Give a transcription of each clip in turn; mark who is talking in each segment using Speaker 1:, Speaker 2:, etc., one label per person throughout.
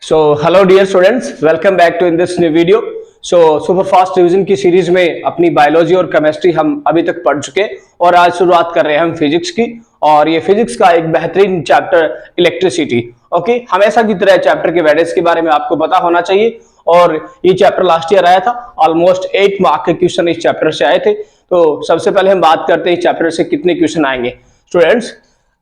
Speaker 1: Hello dear students, welcome back to in this new video. Super fast revision की series में अपनी biology और chemistry हम अभी तक पढ़ चुके और आज शुरुआत कर रहे हैं हम फिजिक्स की। और ये फिजिक्स का एक बेहतरीन चैप्टर इलेक्ट्रिसिटी। ओके, हमेशा की तरह चैप्टर के वेटेज के बारे में आपको पता होना चाहिए। और ये चैप्टर लास्ट ईयर आया था, ऑलमोस्ट 8 मार्क के क्वेश्चन इस चैप्टर से आए थे। तो सबसे पहले हम बात करते हैं इस चैप्टर से कितने क्वेश्चन आएंगे। Students,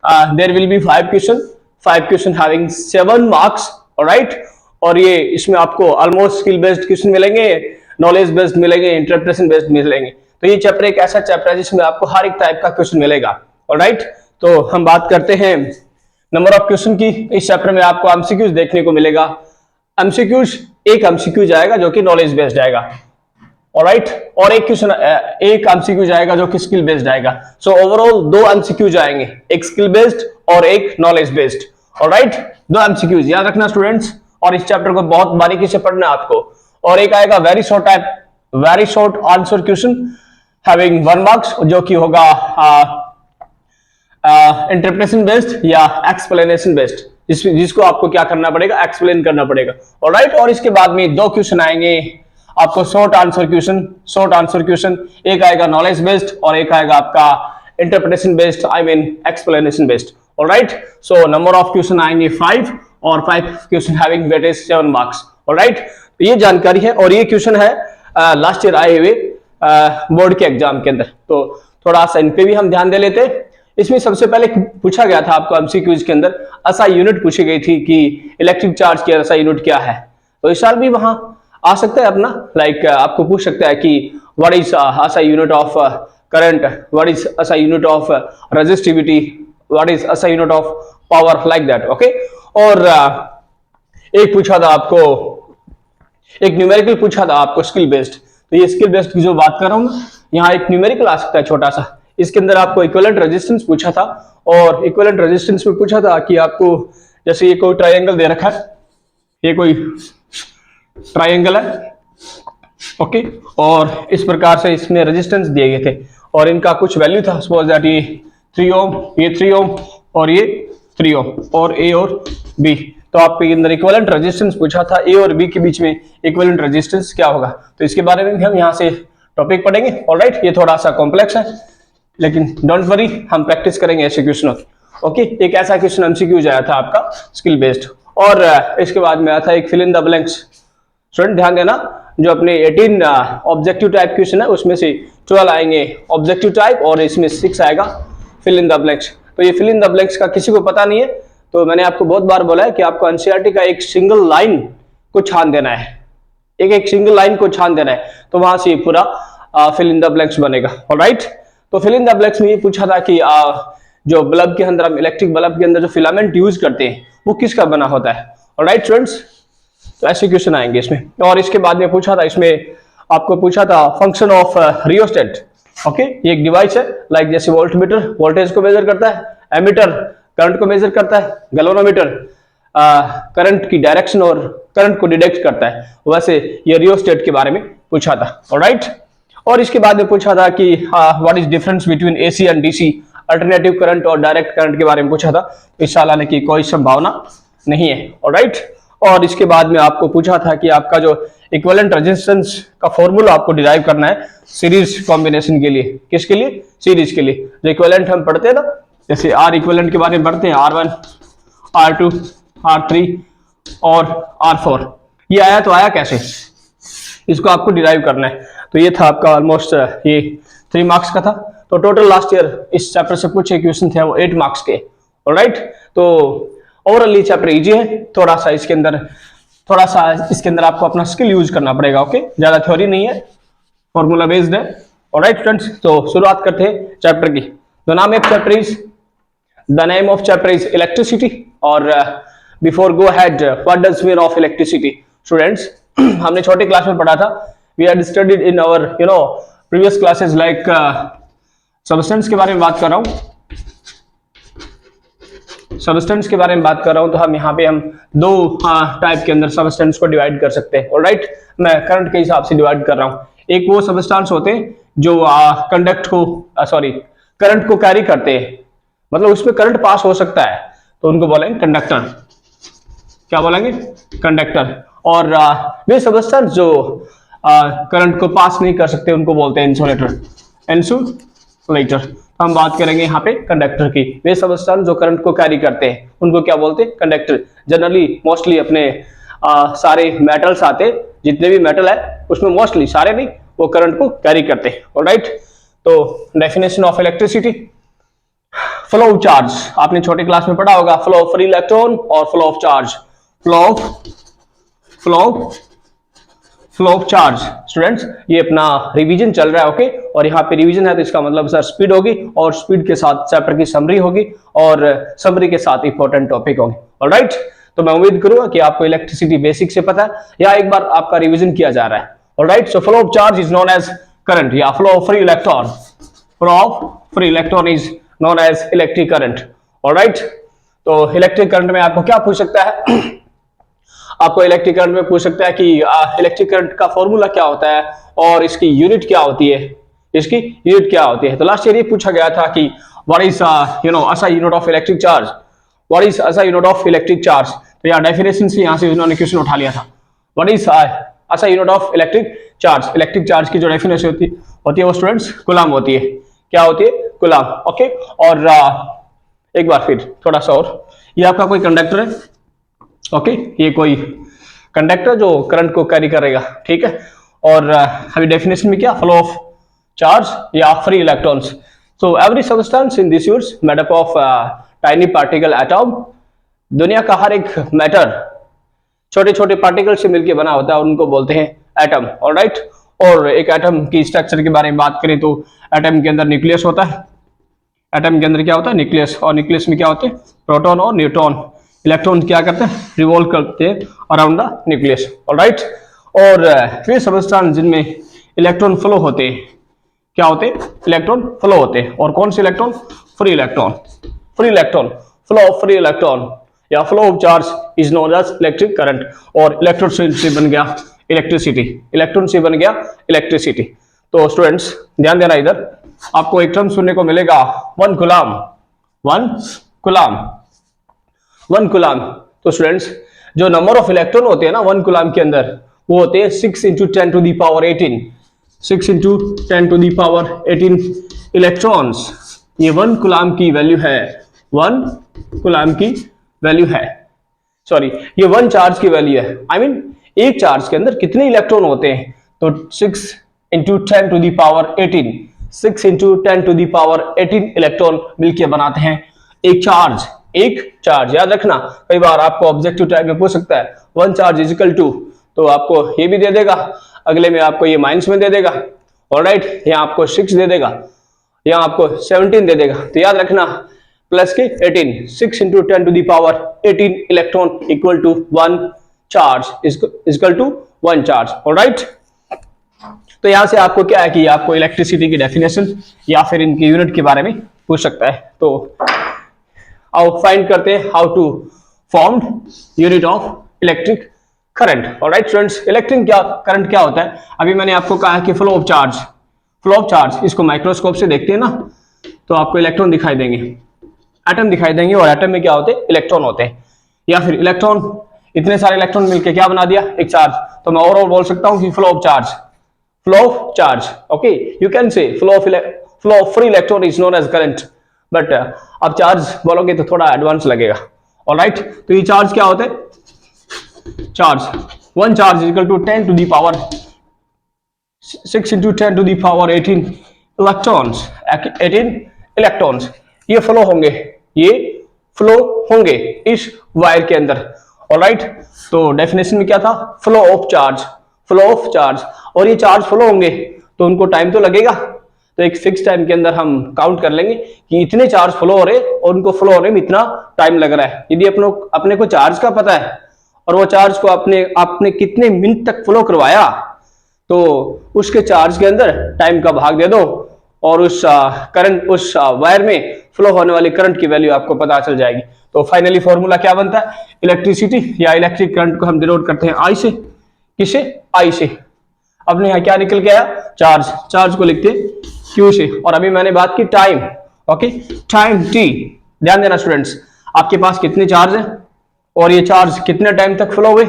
Speaker 1: there will be 5 question having 7 marks, alright. और ये इसमें आपको ऑलमोस्ट स्किल बेस्ड क्वेश्चन मिलेंगे, नॉलेज बेस्ड मिलेंगे, इंटरप्रिटेशन बेस्ड मिलेंगे। तो ये चैप्टर एक ऐसा चैप्टर है जिसमें आपको हर एक टाइप का क्वेश्चन मिलेगा, ऑलराइट। तो हम बात करते हैं नंबर ऑफ क्वेश्चन की। इस चैप्टर में आपको एमसीक्यूज देखने को मिलेगा। एमसीक्यूज, एक एमसीक्यू जाएगा जो कि नॉलेज बेस्ड जाएगा, ऑलराइट, और एक एमसीक्यू जाएगा जो कि स्किल बेस्ड आएगा। सो ओवरऑल 2 एमसीक्यू जाएंगे, एक स्किल बेस्ड और एक नॉलेज बेस्ड, ऑलराइट। 2 एमसीक्यूज याद रखना स्टूडेंट्स, और इस चैप्टर को बहुत बारीकी से पढ़ना है आपको। और एक आएगा very short answer question having 1 marks, जो कि होगा इंटरप्रिटेशन बेस्ड या एक्सप्लेनेशन बेस्ड, जिसको आपको क्या करना पड़ेगा, एक्सप्लेन करना पड़ेगा, ऑलराइट। और इसके बाद में 2 क्वेश्चन आएंगे आपको शॉर्ट आंसर क्वेश्चन। एक आएगा नॉलेज बेस्ड और एक आएगा आपका interpretation based, I mean explanation based, alright. So number of question आएंगे 5 और 5 question having weightage 7 marks, alright. तो ये जानकारी है और ये क्वेश्चन है लास्ट ईयर आए हुए बोर्ड के एग्जाम के अंदर। तो थोड़ा सा इन पे भी हम ध्यान दे लेते। इसमें सबसे पहले पूछा गया था आपको एमसीक्यूज के अंदर एसआई यूनिट पूछी गई थी कि इलेक्ट्रिक चार्ज की एसआई यूनिट क्या है। तो इस साल भी वहां आ सकता है अपना, लाइक आपको पूछ सकता है कि what is SI unit of current, what is SI unit of resistivity, what is SI unit of power, like that, okay. और एक पूछा था आपको, एक न्यूमेरिकल पूछा था आपको स्किल बेस्ड। तो ये स्किल बेस्ड की जो बात कर रहा हूं, यहाँ एक न्यूमेरिकल आ सकता है छोटा सा। इसके अंदर आपको इक्विवेलेंट रेजिस्टेंस पूछा था, और इक्विवेलेंट रेजिस्टेंस में पूछा था कि आपको, जैसे ये कोई ट्रायंगल दे रखा है, ये कोई ट्रायंगल है, ओके, और इस प्रकार से इसमें रेजिस्टेंस दिए गए थे और इनका कुछ वैल्यू था। सपोज दैट ये 3 ओम, ये 3 ओम और ये 3 ओम, और ए और बी। तो आपके अंदर इक्विवेलेंट रेजिस्टेंस पूछा था, ए और बी के बीच में इक्विवेलेंट रेजिस्टेंस क्या होगा। तो इसके बारे में भी हम यहाँ से टॉपिक पढ़ेंगे, ऑलराइट। ये थोड़ा सा कॉम्प्लेक्स है, लेकिन डोंट वरी, हम प्रैक्टिस करेंगे ऐसे क्वेश्चन, ओके। एक ऐसा क्वेश्चन एमसीक्यू आया था आपका स्किल बेस्ड। और इसके बाद में आया था एक fill in the blanks. Student ध्यान देना, जो अपने 18 ऑब्जेक्टिव टाइप क्वेश्चन है उसमें से 12 आएंगे ऑब्जेक्टिव टाइप और इसमें 6 आएगा फिल इन द ब्लैंक्स। तो ये फिल इन द ब्लैंक्स का किसी को पता नहीं है, तो मैंने आपको बहुत बार बोला है कि आपको एनसीईआरटी का एक सिंगल लाइन को छान देना है, एक सिंगल लाइन को छान देना है, तो वहां से पूरा फिल इन द ब्लैंक्स बनेगा, ऑलराइट। तो फिल इन द ब्लैंक्स में ये पूछा था कि जो बल्ब के अंदर, हम इलेक्ट्रिक बल्ब के अंदर जो फिलामेंट यूज करते हैं वो किसका बना होता है, ऑलराइट स्टूडेंट्स। तो ऐसे क्वेश्चन आएंगे इसमें। और इसके बाद में पूछा था, इसमें आपको पूछा था फंक्शन ऑफ रियोस्टेट, ओके। ये एक डिवाइस है, लाइक जैसे वोल्टमीटर वोल्टेज को मेजर करता है, एमीटर करंट को मेजर करता है, गैल्वेनोमीटर करंट की डायरेक्शन और करंट को डिटेक्ट करता है, वैसे ये रियोस्टेट के बारे में पूछा था, ऑलराइट। और इसके बाद में पूछा था कि what is difference between AC and DC, alternative current और डायरेक्ट करंट के बारे में पूछा था। इस साल आने की कोई संभावना नहीं है, ऑलराइट। और इसके बाद में आपको पूछा था कि आपका जो इक्विवेलेंट रेजिस्टेंस का फॉर्मूला आपको डिराइव करना है सीरीज कॉम्बिनेशन के लिए। किसके लिए? सीरीज के लिए। जो इक्विवेलेंट हम पढ़ते हैं ना, जैसे आर इक्विवेलेंट के बारे में पढ़ते हैं, R1, R2, R3 और R4। ये आया तो आया कैसे, इसको आपको डिराइव करना है। तो ये था आपका ऑलमोस्ट ये 3 मार्क्स का था। तो टोटल लास्ट ईयर इस चैप्टर से पूछे क्वेश्चन थे वो 8 मार्क्स के, ऑलराइट। तो ओवरऑल ये चैप्टर इजी है, थोड़ा सा इसके अंदर आपको अपना स्किल यूज करना पड़ेगा, ओके। ज्यादा थ्योरी नहीं है, फॉर्मूला बेस्ड है, ऑलराइट स्टूडेंट्स। तो शुरुआत करते हैं चैप्टर की। The name of chapter is electricity. और before go head, what does mean of electricity students. हमने छोटी क्लास में पढ़ा था, we had studied in our previous classes, like substance के बारे में बात कर रहा हूं, सबस्टेंस के बारे में बात कर रहा हूं। तो हम यहाँ पे हम 2 टाइप के अंदर सबस्टेंस को डिवाइड कर सकते हैं, ऑलराइट। मैं करंट के हिसाब से डिवाइड कर रहा हूं। एक वो सबस्टेंस होते हैं जो करंट को कैरी करते हैं, मतलब उसमें करंट पास हो सकता है, तो उनको बोलेंगे कंडक्टर, क्या बोलेंगे, कंडक्टर। और वे सबस्टेंस जो करंट को पास नहीं कर सकते उनको बोलते हैं इंसुलेटर, इंसुलेटर। हम बात करेंगे यहाँ पे कंडक्टर की। वे सबस्टेंस जो करंट को कैरी करते हैं उनको क्या बोलते हैं, कंडक्टर। जनरली मोस्टली अपने सारे मेटल्स आते, जितने भी मेटल है उसमें मोस्टली, सारे नहीं, वो करंट को कैरी करते हैं। ऑलराइट, तो definition of electricity, flow of charge आपने छोटी क्लास में पढ़ा होगा, फ्लो ऑफ फ्री इलेक्ट्रॉन और flow of charge, flow of charge. Students ये अपना रिवीजन चल रहा है, ओके। और यहाँ पे रिवीजन है तो इसका मतलब सर स्पीड होगी, और स्पीड के साथ चैप्टर की समरी होगी, और समरी के साथ इंपॉर्टेंट टॉपिक होंगे। ऑलराइट, तो मैं उम्मीद करूंगा कि आपको इलेक्ट्रिसिटी बेसिक से पता है, या एक बार आपका रिवीजन किया जा रहा है। Alright, so flow of charge is known as current, या flow of free electron, flow of free electron is known as electric current. Alright, तो इलेक्ट्रिक करंट में आपको क्या पूछ सकता है आपको इलेक्ट्रिक करंट में पूछ सकता है कि इलेक्ट्रिक करंट का फॉर्मूला क्या होता है और इसकी यूनिट क्या होती है, इसकी यूनिट क्या होती है। तो लास्ट ईयर ये पूछा गया था कि what is SI unit of electric charge, what is SI unit of electric charge. तो यहाँ डेफिनेशन से यहाँ से उन्होंने क्वेश्चन उठा लिया था, what is SI unit of electric charge. Electric charge की जो डेफिनेशन होती है वो स्टूडेंट्स कूलम होती है। क्या होती है, कूलम, ओके। और एक बार फिर थोड़ा सा और, ये आपका कोई कंडक्टर है, ओके, ये कोई कंडक्टर जो करंट को कैरी करेगा, ठीक है। और अभी डेफिनेशन में क्या, फ्लो ऑफ चार्ज या free electrons. So every substance in this universe made up of tiny particle atom. दुनिया का हर एक मैटर छोटे छोटे पार्टिकल से मिलकर बना होता है, उनको बोलते हैं एटम। ऑलराइट, और एक एटम की स्ट्रक्चर के बारे में बात करें तो एटम के अंदर न्यूक्लियस होता है, एटम के अंदर क्या होता है, न्यूक्लियस, और न्यूक्लियस में क्या होते हैं, प्रोटॉन और न्यूट्रॉन। इलेक्ट्रॉन क्या करते हैं, रिवॉल्व करते हैं अराउंड द न्यूक्लियस। ऑलराइट, और वे सबस्टेंस जिनमें इलेक्ट्रॉन फ्लो होते हैं, क्या होते हैं, इलेक्ट्रॉन फ्लो होते हैं। और कौन से electron, free electron, free electron, flow of free electron या flow of charge is known as electric current. और इलेक्ट्रॉन से बन गया इलेक्ट्रिसिटी, इलेक्ट्रॉन से बन गया इलेक्ट्रिसिटी। तो स्टूडेंट्स ध्यान देना, इधर आपको एक टर्म सुनने को मिलेगा, one coulomb, one coulomb, one coulomb. तो स्टूडेंट्स जो नंबर ऑफ इलेक्ट्रॉन होते हैं ना वन कूलम के अंदर, वो होते हैं 6 × 10⁻18, 6 × 10⁻18 इलेक्ट्रॉन्स। ये वन कूलम की वैल्यू है, वन कूलम की वैल्यू है, सॉरी ये वन चार्ज की वैल्यू है। आई मीन एक चार्ज के अंदर कितने इलेक्ट्रॉन होते हैं, तो 6 × 10⁻18, 6 × 10⁻18 इलेक्ट्रॉन मिलकर बनाते हैं एक चार्ज। एक चार्ज याद रखना, कई बार आपको ऑब्जेक्टिव टाइप में पूछ सकता है, one charge is equal to, तो आपको ये भी दे देगा, अगले में आपको ये माइनस में दे देगा। ऑलराइट, यहाँ आपको 6 दे देगा, यहाँ आपको 17 दे देगा। तो याद रखना प्लस के 18, 6 × 10⁻18 electron equal to one charge, equal to one charge. Alright, तो यहां से आपको क्या है कि आपको इलेक्ट्रिसिटी की डेफिनेशन या फिर इनकी यूनिट के बारे में पूछ सकता है। तो आओ फाइंड करते हैं how to formed unit of electric current. Alright students, electric current क्या होता है, अभी मैंने आपको कहा कि flow of charge, flow of charge, इसको माइक्रोस्कोप से देखते हैं ना तो आपको इलेक्ट्रॉन दिखाई देंगे, एटम दिखाई देंगे, और एटम में क्या होते हैं, इलेक्ट्रॉन होते हैं। या फिर इलेक्ट्रॉन, इतने सारे इलेक्ट्रॉन मिलकर क्या बना दिया, एक चार्ज। तो मैं ओवरऑल बोल सकता हूं कि flow of charge, flow of charge, okay. You can say flow of free electron is known as current, but अब चार्ज बोलोगे तो थोड़ा एडवांस लगेगा। ऑलराइट, तो ये चार्ज क्या होता है, charge, one charge equal to 10 to the power 6 × 10⁻18 electrons, 18 electrons ये फ्लो होंगे, ये फ्लो होंगे इस वायर के अंदर। ऑलराइट, तो डेफिनेशन में क्या था, flow of charge, flow of charge. और ये चार्ज फ्लो होंगे तो उनको टाइम तो लगेगा, तो एक फिक्स टाइम के अंदर हम काउंट कर लेंगे कि इतने चार्ज फ्लो हो रहे और उनको फ्लो होने में इतना टाइम लग रहा है। यदि अपने को चार्ज का पता है और वो चार्ज को आपने कितने मिनट तक फ्लो करवाया, तो उसके चार्ज के अंदर टाइम का भाग दे दो और उस करंट, उस वायर में फ्लो होने वाली करंट की वैल्यू आपको पता चल जाएगी। तो फाइनली फॉर्मूला क्या बनता है, इलेक्ट्रिसिटी या इलेक्ट्रिक करंट को हम डिनोट करते हैं आई से, किसे, आई से। अपने यहाँ क्या निकल के आया, चार्ज, चार्ज को लिखते हैं क्यू से। और अभी मैंने बात की टाइम, ओके, टाइम टी। ध्यान देना स्टूडेंट्स, आपके पास कितने चार्ज है, और ये चार्ज कितने टाइम तक फ्लो हुए,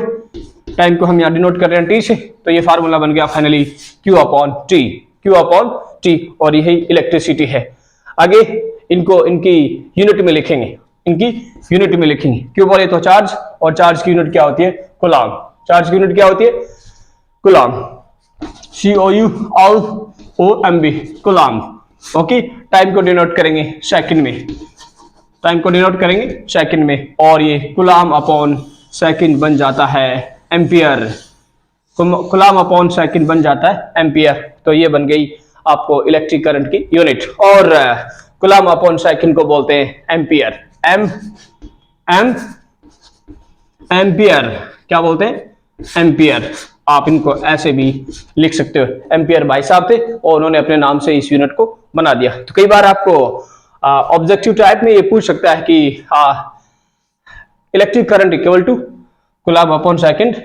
Speaker 1: टाइम को हम यहाँ डिनोट कर रहे हैं टी से, तो ये फार्मूला बन गया finally Q upon T, Q upon T, और यही इलेक्ट्रिसिटी है। आगे इनको इनकी यूनिट में लिखेंगे, इनकी यूनिट में लिखेंगे। क्यों बोले तो चार्ज, और चार्ज की यूनिट क्या होती है, कूलॉम। चार्ज की यूनिट क्या होती है, Coulomb, COULOMB, Coulomb. Okay, time को डिनोट करेंगे सेकंड में, टाइम को डिनोट करेंगे सेकंड में, और ये कूलॉम अपॉन सेकंड बन जाता है एम्पियर, कूलॉम अपॉन सेकंड बन जाता है एम्पियर। तो ये बन गई आपको इलेक्ट्रिक करंट की यूनिट, और कूलॉम अपॉन सेकंड को बोलते हैं एम्पियर, एम्पियर क्या बोलते हैं, एम्पियर। आप इनको ऐसे भी लिख सकते हो, एम्पियर भाई साहब थे और उन्होंने अपने नाम से इस यूनिट को बना दिया। तो कई बार आपको ऑब्जेक्टिव टाइप में ये पूछ सकता है कि electric current equal to coulomb upon second,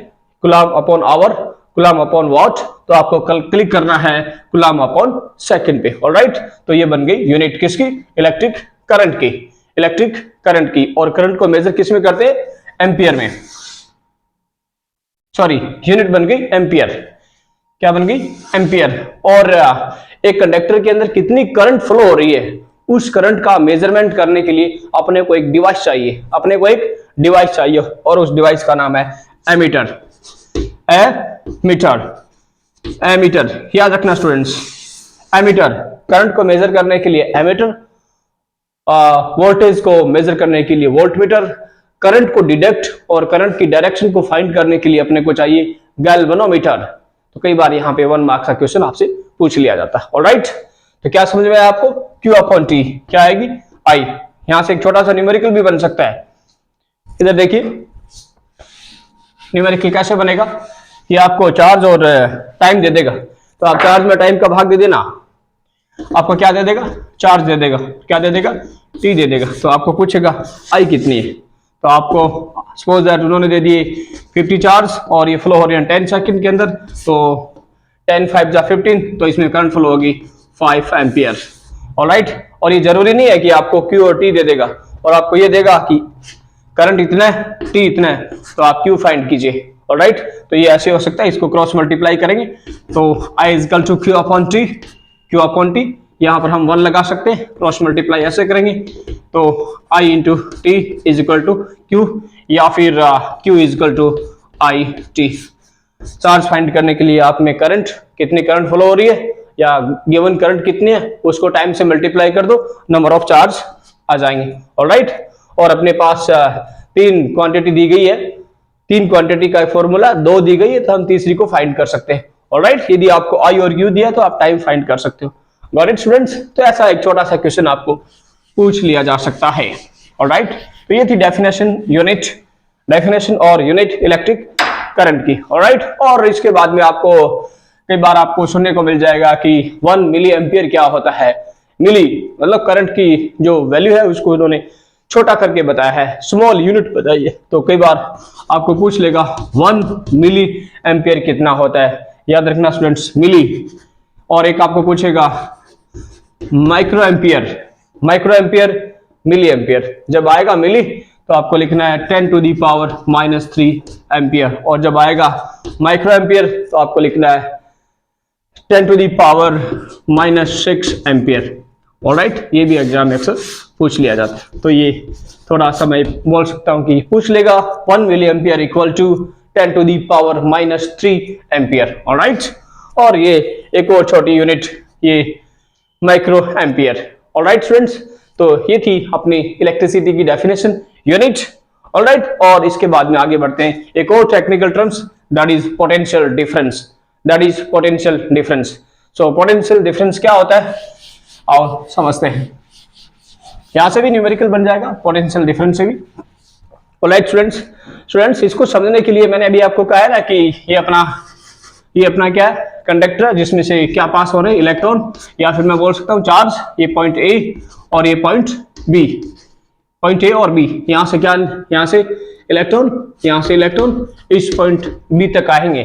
Speaker 1: coulomb upon hour, coulomb upon watt, तो आपको क्लिक करना है कूलॉम अपॉन सेकंड पे। ऑलराइट, तो ये बन गई यूनिट किसकी, इलेक्ट्रिक करंट की, इलेक्ट्रिक करंट की। और करंट को मेजर किस में करते हैं, एम्पियर में, सॉरी यूनिट बन गई एम्पियर, क्या बन गई, एम्पियर। और एक कंडक्टर के अंदर कितनी करंट फ्लो हो रही है, उस करंट का मेजरमेंट करने के लिए अपने को एक डिवाइस चाहिए, अपने को एक डिवाइस चाहिए, और उस डिवाइस का नाम है एमीटर, एमीटर, एमीटर। याद रखना स्टूडेंट्स, एमीटर करंट को मेजर करने के लिए एमीटर, वोल्टेज को मेजर करने के लिए वोल्टमीटर, करंट को डिटेक्ट और करंट की डायरेक्शन को फाइंड करने के लिए अपने को चाहिए गैल्वेनोमीटर। तो कई बार यहाँ पे 1 मार्क्स का क्वेश्चन आपसे पूछ लिया जाता है। ऑलराइट, तो क्या समझ में आया आपको, Q अपॉन टी क्या आएगी, I। यहां से एक छोटा सा न्यूमेरिकल भी बन सकता है, इधर देखिए न्यूमेरिकल कैसे बनेगा, ये आपको चार्ज और टाइम दे देगा, तो आप चार्ज में टाइम का भाग दे देना, आपको क्या दे देगा, चार्ज दे देगा, क्या दे देगा, टी दे देगा। तो आपको पूछेगा I कितनी है, तो आपको सपोज दैट उन्होंने दे दिए 50 चार्ज और ये फ्लो हो रहे हैं 10 सेकंड के अंदर, तो 10 5 जा 15, तो इसमें करंट फ्लो होगी 5 एम्पियर। ऑलराइट, और ये जरूरी नहीं है कि आपको Q और T दे देगा, और आपको ये देगा कि करंट इतना है, T इतना है, तो आप Q फाइंड कीजिए। ऑलराइट, तो ये ऐसे हो सकता है, इसको क्रॉस मल्टीप्लाई करेंगे तो I equal to Q upon T, Q upon T, यहाँ पर हम 1 लगा सकते हैं, क्रॉस मल्टीप्लाई ऐसे करेंगे तो I into T is equal to Q, या फिर Q is equal to I T। Charge find करने के लिए आप में करंट, कितनी करंट फ्लो हो रही है या गिवन करंट कितनी है, उसको टाइम से मल्टीप्लाई कर दो, नंबर ऑफ चार्ज आ जाएंगे। ऑलराइट, और अपने पास 3 क्वांटिटी दी गई है, 3 क्वांटिटी का फॉर्मूला 2 दी गई है, तो हम तीसरी को फाइंड कर सकते हैं। ऑलराइट, यदि आपको I और Q दिया तो आप टाइम फाइंड कर सकते हो। गॉट इट स्टूडेंट्स, तो ऐसा एक छोटा सा क्वेश्चन आपको पूछ लिया जा सकता है। ऑलराइट, तो ये थी डेफिनेशन, यूनिट, डेफिनेशन और यूनिट इलेक्ट्रिक करंट की। ऑलराइट, और इसके बाद में आपको कई बार आपको सुनने को मिल जाएगा कि 1 मिली एम्पियर क्या होता है। मिली मतलब करंट की जो वैल्यू है उसको इन्होंने छोटा करके बताया है, स्मॉल यूनिट बताइए। तो कई बार आपको पूछ लेगा 1 मिली एम्पियर कितना होता है, याद रखना स्टूडेंट्स, मिली। और एक आपको पूछेगा micro ampere, micro ampere, milli ampere. जब आएगा मिली तो आपको लिखना है 10 टू दी पावर -3 एम्पियर, और जब आएगा माइक्रो एम्पियर तो आपको लिखना है 10 to the power -6 ampere. Alright, ये भी एग्जाम में अक्सर पूछ लिया जाता है, तो ये थोड़ा सा मैं बोल सकता हूं कि पूछ लेगा 1 milli ampere equal to 10 to the power -3 ampere. Alright, और ये एक और छोटी यूनिट, ये माइक्रो एम्पियर। ऑलराइट स्टूडेंट्स, तो ये थी अपनी इलेक्ट्रिसिटी की डेफिनेशन, यूनिट। ऑलराइट, और इसके बाद में आगे बढ़ते हैं एक और technical terms, that is potential difference, that is potential difference. So potential difference क्या होता है, आओ समझते हैं। यहां से भी न्यूमेरिकल बन जाएगा, पोटेंशियल डिफरेंस से भी। ऑलराइट स्टूडेंट्स, इसको समझने के लिए मैंने अभी आपको कहा है ना कि ये अपना क्या है, कंडक्टर है, जिसमें से क्या पास हो रहे हैं, इलेक्ट्रॉन, या फिर मैं बोल सकता हूँ चार्ज। ये पॉइंट ए और ये पॉइंट बी, पॉइंट ए और बी, यहाँ से क्या, यहाँ से इलेक्ट्रॉन, यहाँ से इलेक्ट्रॉन इस पॉइंट बी तक आएंगे,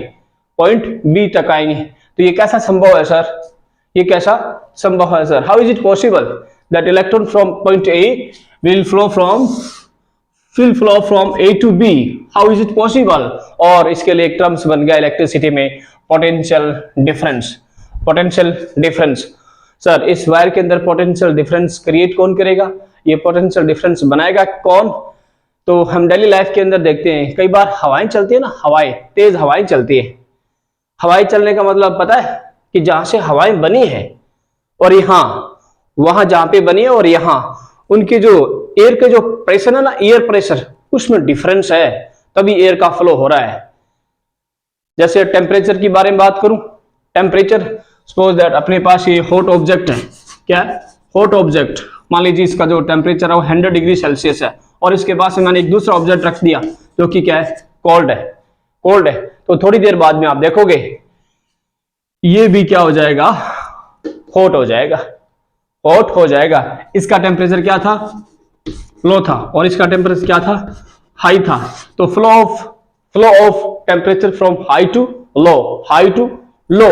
Speaker 1: पॉइंट बी तक आएंगे। तो ये कैसा संभव है सर, ये कैसा संभव है sir, how is it possible that electron from point A will flow will flow from A to B. How is it possible? और इसके लिए एक टर्म्स बन गया इलेक्ट्रिसिटी में, potential difference. Potential difference, sir इस वायर के अंदर पोटेंशियल डिफरेंस क्रिएट कौन करेगा? ये पोटेंशियल डिफरेंस बनाएगा कौन? तो हम डेली लाइफ के अंदर देखते हैं कई बार हवाएं चलती है ना, हवाएं, तेज हवाएं चलती है। हवाएं चलने का मतलब पता है कि जहां से हवाएं बनी है और यहाँ वहां जहां पे बनी है और यहाँ उनके जो एयर के जो प्रेशर है ना, एयर प्रेशर, उसमें डिफरेंस है, तभी एयर का फ्लो हो रहा है। जैसे टेम्परेचर की बारे में बात करूं, टेम्परेचर, सपोज दैट अपने पास ये हॉट ऑब्जेक्ट है, क्या है? Hot object. मान लीजिए इसका जो टेम्परेचर है वो 100 डिग्री सेल्सियस है और इसके पास में मैंने एक दूसरा ऑब्जेक्ट रख दिया जो कि क्या है? कोल्ड है। कोल्ड है तो थोड़ी देर बाद में आप देखोगे ये भी क्या हो जाएगा? हॉट हो जाएगा। हॉट हो जाएगा। इसका टेम्परेचर क्या था? लो था और इसका टेम्परेचर क्या था? हाई था। तो flow of temperature from high to low, high to low.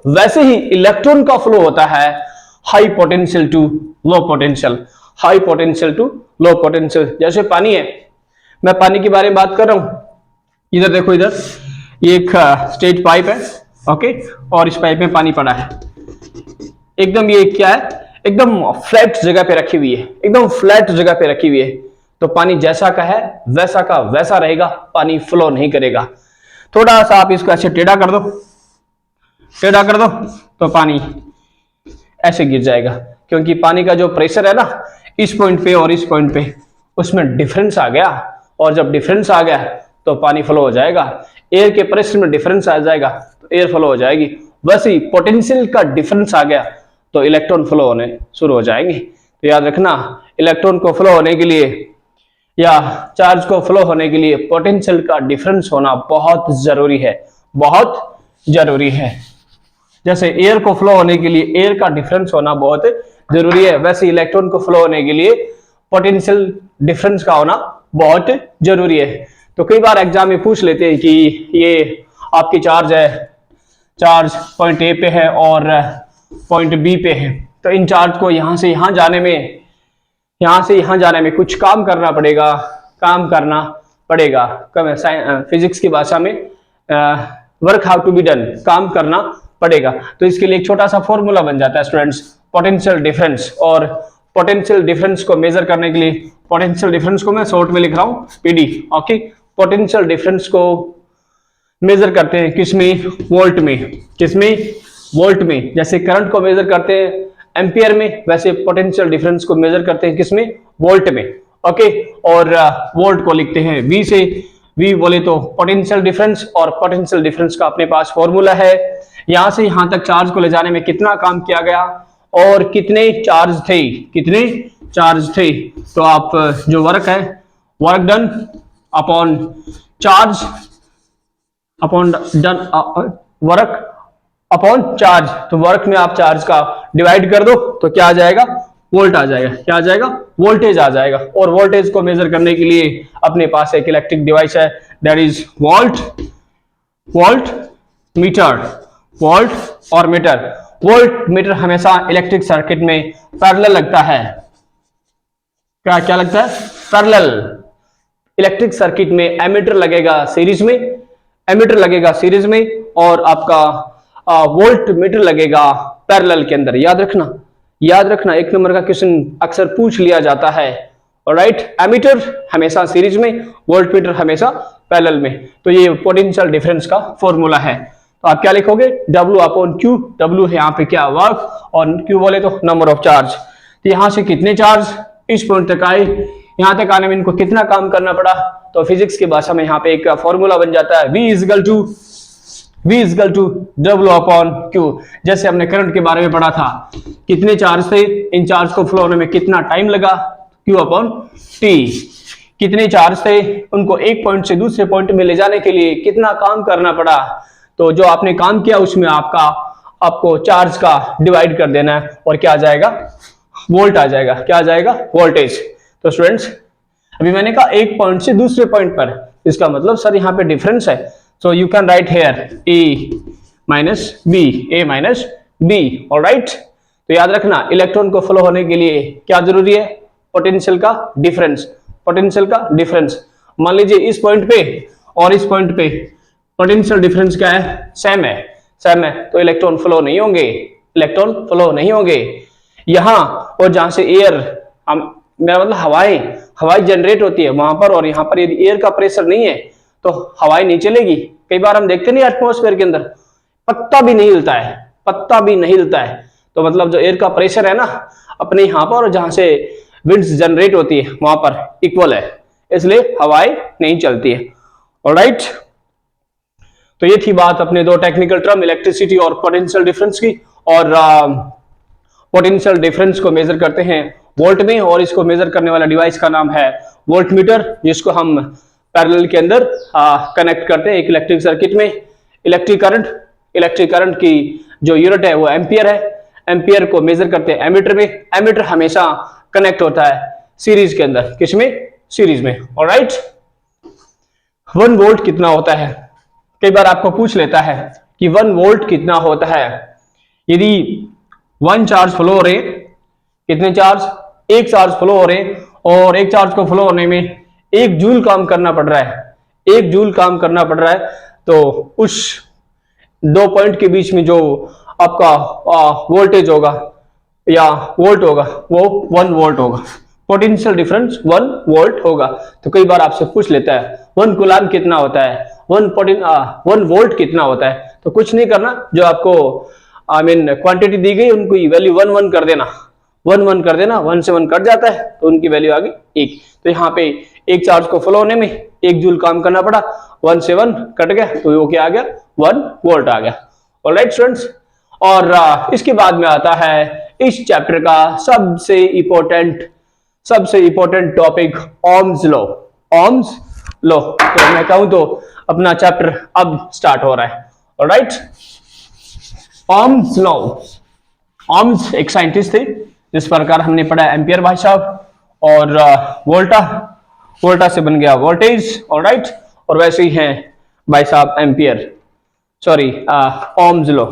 Speaker 1: वैसे ही इलेक्ट्रॉन का फ्लो होता है high potential to low potential, high potential to low potential. जैसे पानी है, मैं पानी के बारे में बात कर रहा हूं, इधर देखो, इधर ये एक स्ट्रेट पाइप है, ओके, और इस पाइप में पानी पड़ा है। एकदम ये क्या है? एकदम फ्लैट जगह पे रखी हुई है, एकदम फ्लैट जगह पे रखी हुई है। तो पानी जैसा का है वैसा का वैसा रहेगा, पानी फ्लो नहीं करेगा। थोड़ा सा आप इसको ऐसे टेढ़ा कर दो, टेढ़ा कर दो तो पानी ऐसे गिर जाएगा, क्योंकि पानी का जो प्रेशर है ना, इस पॉइंट पे और इस पॉइंट पे, उसमें डिफरेंस आ गया। और जब डिफरेंस आ गया तो पानी फ्लो हो जाएगा। एयर के प्रेशर में डिफरेंस आ जाएगा तो एयर फ्लो हो जाएगी। वैसे ही पोटेंशियल का डिफरेंस आ गया तो इलेक्ट्रॉन फ्लो होने शुरू हो जाएंगे। तो याद रखना, इलेक्ट्रॉन को फ्लो होने के लिए या चार्ज को फ्लो होने के लिए पोटेंशियल का डिफरेंस होना बहुत जरूरी है, बहुत जरूरी है। जैसे एयर को फ्लो होने के लिए एयर का डिफरेंस होना बहुत जरूरी है, वैसे इलेक्ट्रॉन को फ्लो होने के लिए पोटेंशियल डिफरेंस का होना बहुत जरूरी है। तो कई बार एग्जाम में पूछ लेते हैं कि ये आपकी चार्ज है, चार्ज पॉइंट ए पे है और पॉइंट बी पे है, तो इन चार्ज को यहां से यहां जाने में, यहां से यहां जाने में कुछ काम करना पड़ेगा, काम करना पड़ेगा। फिजिक्स की भाषा में work how to be done, काम करना पड़ेगा। तो इसके लिए एक छोटा सा फॉर्मूला बन जाता है स्टूडेंट्स, पोटेंशियल डिफरेंस। और पोटेंशियल डिफरेंस को मेजर करने के लिए, पोटेंशियल डिफरेंस को मैं शॉर्ट में लिख रहा हूं पीडी, ओके। पोटेंशियल डिफरेंस को मेजर करते हैं किसमें? वोल्ट में। किसमें? वोल्ट में। जैसे करंट को मेजर करते हैं एम्पियर में, वैसे पोटेंशियल डिफरेंस को मेजर करते हैं किसमें? वोल्ट में, ओके। और वोल्ट को लिखते हैं वी से। वी बोले तो पोटेंशियल डिफरेंस, और पोटेंशियल डिफरेंस का अपने पास फॉर्मूला है। यहां से यहां तक चार्ज को ले जाने में कितना काम किया गया और कितने चार्ज थे, कितने चार्ज थे। तो आप जो वर्क है, work done upon charge, upon done, work upon charge. तो वर्क में आप चार्ज का डिवाइड कर दो तो क्या आ जाएगा? वोल्ट आ जाएगा। क्या आ जाएगा? वोल्टेज आ जाएगा। और वोल्टेज को मेजर करने के लिए अपने पास एक इलेक्ट्रिक डिवाइस है, that is volt, volt meter, volt और मीटर। वोल्ट मीटर हमेशा इलेक्ट्रिक सर्किट में पैरेलल लगता है। क्या क्या लगता है? पैरेलल। इलेक्ट्रिक सर्किट में एमीटर लगेगा सीरीज में, एमीटर लगेगा सीरीज में, और आपका वोल्ट मीटर लगेगा पैरेलल के अंदर। याद रखना, याद रखना, एक नंबर का क्वेश्चन अक्सर पूछ लिया जाता है। ऑलराइट, एमीटर हमेशा सीरीज में, वोल्ट मीटर हमेशा पैरेलल में। तो ये पोटेंशियल डिफरेंस का फॉर्मूला है। तो आप क्या लिखोगे? W upon Q। W है यहाँ पे क्या? वर्क, और Q बोले तो नंबर ऑफ चार्ज। तो यहां से कितने चार्ज इस पॉइंट तक आए, यहां तक आने में इनको कितना काम करना पड़ा। तो फिजिक्स की भाषा में यहाँ पे एक फॉर्मूला बन जाता है, V is equal to W upon Q। जैसे हमने करंट के बारे में पढ़ा था, कितने चार्ज थे, इन चार्ज को फ्लो होने में कितना टाइम लगा, Q अपॉन T। कितने चार्ज थे, उनको एक पॉइंट से दूसरे पॉइंट में ले जाने के लिए कितना काम करना पड़ा। तो जो आपने काम किया उसमें आपको चार्ज का डिवाइड कर देना है, और क्या आ जाएगा? वोल्ट आ जाएगा। क्या आ जाएगा? वोल्टेज। तो स्टूडेंट्स, अभी मैंने कहा एक पॉइंट से दूसरे पॉइंट पर, इसका मतलब सर यहाँ पे डिफरेंस है। So you can write here A minus B, alright. तो याद रखना, इलेक्ट्रॉन को फ्लो होने के लिए क्या जरूरी है? पोटेंशियल का डिफरेंस। पोटेंशियल का डिफरेंस। मान लीजिए इस पॉइंट पे और इस पॉइंट पे पोटेंशियल डिफरेंस क्या है, सेम है, सेम है, तो इलेक्ट्रॉन फ्लो नहीं होंगे, इलेक्ट्रॉन फ्लो नहीं होंगे। यहां और जहां से एयर, मेरा मतलब हवाएं, हवाएं जनरेट होती है वहां पर, और यहां पर यदि एयर का प्रेशर नहीं है तो हवाएं नहीं चलेगी। कई बार हम देखते नहीं एटमॉस्फेयर के अंदर पत्ता भी नहीं हिलता है, पत्ता भी नहीं हिलता है, तो मतलब जो एयर का प्रेशर है ना अपने यहाँ पर और जहां से विंड्स जनरेट होती है वहां पर इक्वल है, इसलिए हवाएं नहीं चलती है। ऑलराइट, तो ये थी बात अपने दो टेक्निकल टर्म इलेक्ट्रिसिटी और पोटेंशियल डिफरेंस की। और पोटेंशियल डिफरेंस को मेजर करते हैं वोल्ट में, और इसको मेजर करने वाला डिवाइस का नाम है वोल्टमीटर, जिसको हम पैरेलल के अंदर कनेक्ट करते हैं एक इलेक्ट्रिक सर्किट में। इलेक्ट्रिक करंट की जो यूनिट है वो एम्पियर है, एम्पियर को मेजर करते हैं एमीटर में। एमीटर हमेशा कनेक्ट होता है सीरीज के अंदर, किसमें, सीरीज में। ऑलराइट, 1 वोल्ट कितना होता है, कई बार आपको पूछ लेता है कि 1 वोल्ट कितना होता है। यदि 1 चार्ज फ्लो हो रहे, कितने चार्ज, 1 चार्ज फ्लो हो रहे, और 1 चार्ज को फ्लो होने में 1 जूल काम करना पड़ रहा है, 1 जूल काम करना पड़ रहा है, तो उस 2 पॉइंट के बीच में जो आपका वोल्टेज होगा या वोल्ट होगा वो 1 वोल्ट होगा, पोटेंशियल डिफरेंस 1 वोल्ट होगा। तो कई बार आपसे पूछ लेता है 1 कूलाम कितना होता है, 1 वोल्ट कितना होता है। तो कुछ नहीं करना, जो आपको क्वांटिटी दी गई उनकी वैल्यू 1 1 कर देना, 1 1 कर देना, 1 से 1 कट जाता है तो उनकी वैल्यू आ गई 1। तो यहाँ पे 1 चार्ज को फ्लो होने में 1 जूल काम करना पड़ा, 1 से 1 कट गया तो वो क्या आ गया, 1 वोल्ट आ गया। ऑलराइट स्टूडेंट्स, और इसके बाद में आता है इस चैप्टर का सबसे important topic Ohm's law. Ohm's law, तो मैं कहूं तो अपना चैप्टर अब स्टार्ट हो रहा है। Alright, Ohm's law. ओम्स एक साइंटिस्ट थे, जिस प्रकार हमने पढ़ा एम्पियर भाई साहब, और वोल्टा से बन गया वोल्टेज। ऑलराइट, और वैसे ही हैं भाई साहब ampere, sorry Ohm's law.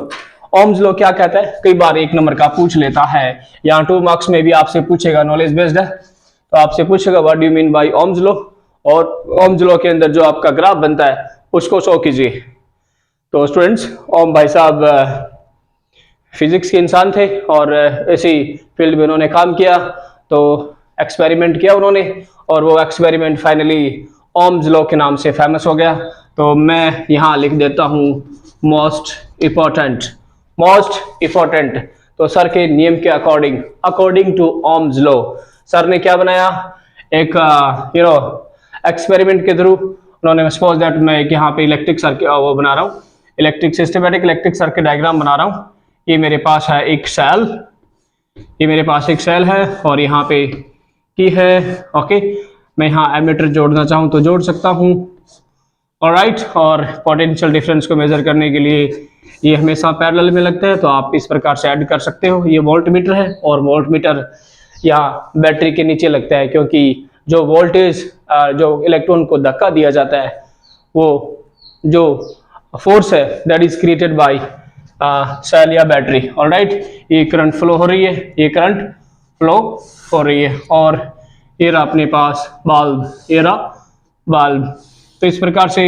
Speaker 1: Ohm's law क्या कहता है, कई बार 1 नंबर का पूछ लेता है, यहाँ 2 मार्क्स में भी आपसे पूछेगा, नॉलेज बेस्ड है, तो आपसे पूछेगा what do you mean by Ohm's law, और ओम्स लॉ के अंदर जो आपका ग्राफ बनता है उसको शो कीजिए। तो स्टूडेंट्स, ओम भाई साहब फिजिक्स के इंसान थे और इसी फील्ड में उन्होंने काम किया, तो एक्सपेरिमेंट किया उन्होंने, और वो एक्सपेरिमेंट फाइनली ओम्स लॉ के नाम से फेमस हो गया। तो मैं यहाँ लिख देता हूँ मोस्ट इंपॉर्टेंट। तो सर के नियम के according to Ohm's law, sir ने क्या बनाया, एक एक्सपेरिमेंट के थ्रू उन्होंने, सपोज दैट मैं यहाँ पे इलेक्ट्रिक सर्किट वो बना रहा हूँ, सिस्टमैटिक इलेक्ट्रिक सर्किट डायग्राम बना रहा हूँ। ये मेरे पास है एक सेल, ये मेरे पास एक सेल है, और यहाँ पे की है। ओके, मैं यहाँ एमीटर जोड़ना चाहूँ तो जोड़ सकता हूँ। ऑलराइट, और पोटेंशियल डिफरेंस को मेजर करने के लिए ये हमेशा पैरेलल में लगता है, तो आप इस प्रकार से ऐड कर सकते हो। ये वोल्टमीटर है, और वोल्टमीटर यहाँ बैटरी के नीचे लगता है, क्योंकि जो वोल्टेज जो इलेक्ट्रॉन को धक्का दिया जाता है, वो जो फोर्स है that is created by cell या बैटरी। ऑलराइट, ये करंट फ्लो हो रही है, ये करंट फ्लो हो रही है, और ये रहा अपने पास बल्ब, ये रहा बल्ब। तो इस प्रकार से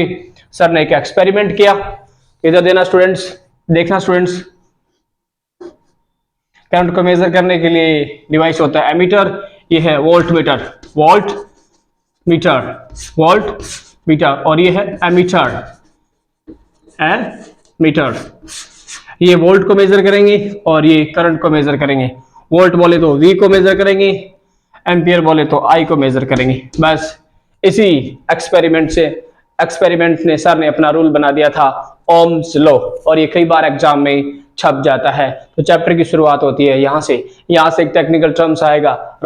Speaker 1: सर ने एक एक्सपेरिमेंट किया। इधर देना स्टूडेंट्स, देखना स्टूडेंट्स, करंट को मेजर करने के लिए डिवाइस होता है एमीटर, ये है वोल्टमीटर, और ये है एमीटर। ये वोल्ट को मेजर करेंगे और ये करंट को मेजर करेंगे। वोल्ट बोले तो V को मेजर करेंगे, एम्पियर बोले तो I को मेजर करेंगे। बस इसी एक्सपेरिमेंट ने सर ने अपना रूल बना दिया था ओम्स लॉ, और ये कई बार एग्जाम में छप जाता है। तो चैप्टर की शुरुआत होती है यहाँ से एक टेक्निकल टर्म्स आएगा,